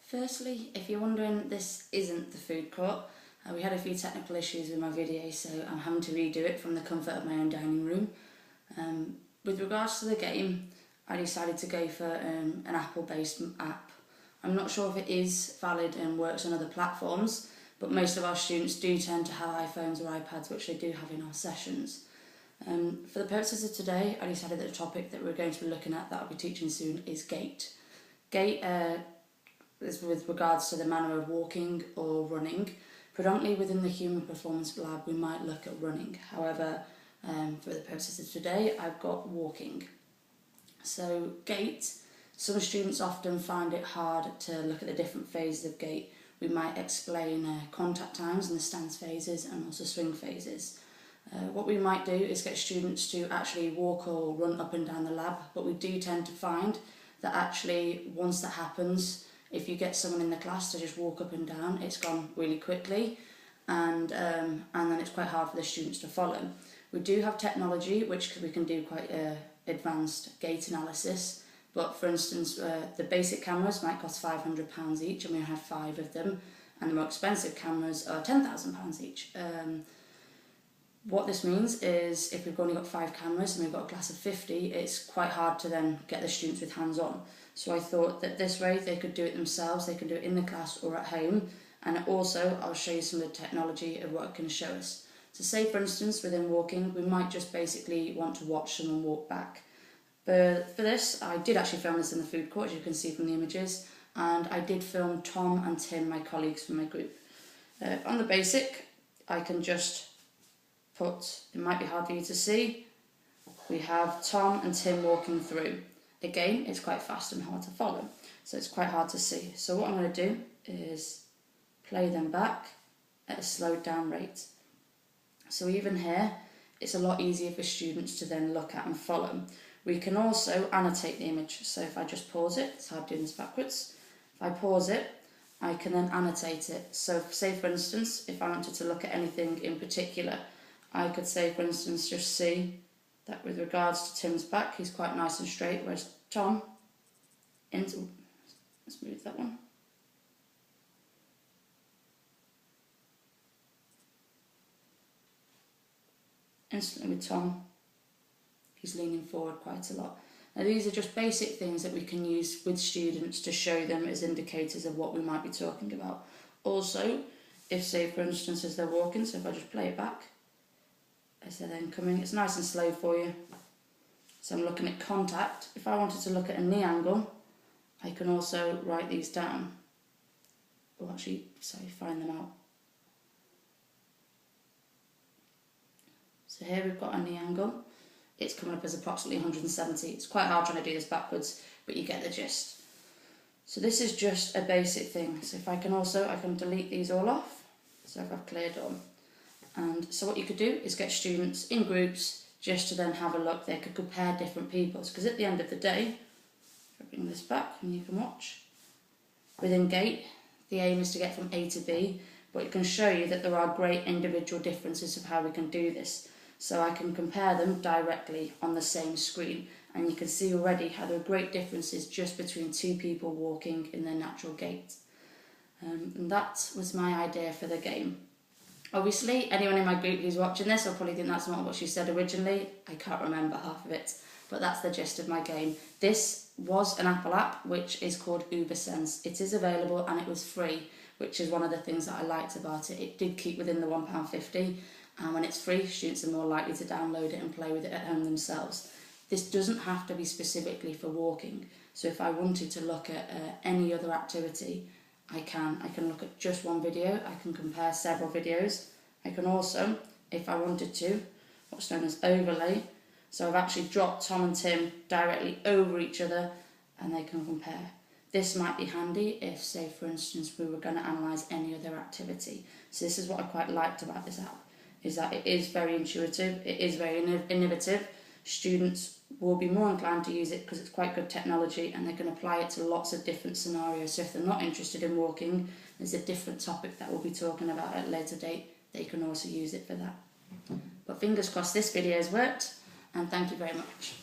Firstly, if you're wondering, this isn't the food court. We had a few technical issues with my video, so I'm having to redo it from the comfort of my own dining room. With regards to the game, I decided to go for an Apple-based app. I'm not sure if it is valid and works on other platforms, but most of our students do tend to have iPhones or iPads, which they do have in our sessions. For the purposes of today, I decided that the topic that we're going to be looking at, that I'll be teaching soon, is gait. Gait is with regards to the manner of walking or running. Predominantly within the Human Performance Lab, we might look at running. However, for the purposes of today, I've got walking. So gait, some students often find it hard to look at the different phases of gait. We might explain contact times and the stance phases and also swing phases. What we might do is get students to actually walk or run up and down the lab, but we do tend to find that actually once that happens, if you get someone in the class to just walk up and down, it's gone really quickly, and then it's quite hard for the students to follow. We do have technology which we can do quite advanced gait analysis, but for instance the basic cameras might cost £500 each, and we have 5 of them, and the more expensive cameras are £10,000 each. What this means is if we've only got 5 cameras and we've got a class of 50, it's quite hard to then get the students with hands-on. So I thought that this way they could do it themselves, they can do it in the class or at home, and also I'll show you some of the technology of what it can show us. So say for instance within walking, we might just basically want to watch someone walk back. But for this, I did actually film this in the food court, as you can see from the images, and I did film Tom and Tim, my colleagues from my group. On the basic, I can just put, it might be hard for you to see, we have Tom and Tim walking through. Again, it's quite fast and hard to follow, so it's quite hard to see. So what I'm going to do is play them back at a slowed down rate. So even here, it's a lot easier for students to then look at and follow. We can also annotate the image, so if I just pause it, it's hard doing this backwards, if I pause it, I can then annotate it. So say for instance, if I wanted to look at anything in particular, I could say for instance just see that with regards to Tim's back, he's quite nice and straight, whereas Tom, let's move that one. Instantly with Tom, he's leaning forward quite a lot. Now these are just basic things that we can use with students to show them as indicators of what we might be talking about. Also, if say for instance as they're walking, so if I just play it back, as they're then coming, it's nice and slow for you. So I'm looking at contact. If I wanted to look at a knee angle, I can also write these down. Or actually, sorry, find them out. So here we've got a knee angle. It's coming up as approximately 170. It's quite hard trying to do this backwards, but you get the gist. So this is just a basic thing. So if I can also, I can delete these all off. So if I've cleared all. And so what you could do is get students in groups just to then have a look. They could compare different people's, because at the end of the day, if I bring this back and you can watch, within gait, the aim is to get from A to B, but it can show you that there are great individual differences of how we can do this. So I can compare them directly on the same screen, and you can see already how there are great differences just between 2 people walking in their natural gait. And that was my idea for the game. Obviously, anyone in my group who's watching this will probably think that's not what she said originally. I can't remember half of it, but that's the gist of my game. This was an Apple app, which is called ubersense. It is available and it was free, which is one of the things that I liked about it. It did keep within the £1.50, and when it's free, students are more likely to download it and play with it at home themselves. This doesn't have to be specifically for walking, so if I wanted to look at any other activity, I can look at just one video, I can compare several videos. I can also, if I wanted to, what's known as overlay. So I've actually dropped Tom and Tim directly over each other and they can compare. This might be handy if, say for instance, we were going to analyse any other activity. So this is what I quite liked about this app, is that it is very intuitive, it is very innovative. Students will be more inclined to use it because it's quite good technology and they can apply it to lots of different scenarios. So if they're not interested in walking, there's a different topic that we'll be talking about at a later date. They can also use it for that. But fingers crossed this video has worked, and thank you very much.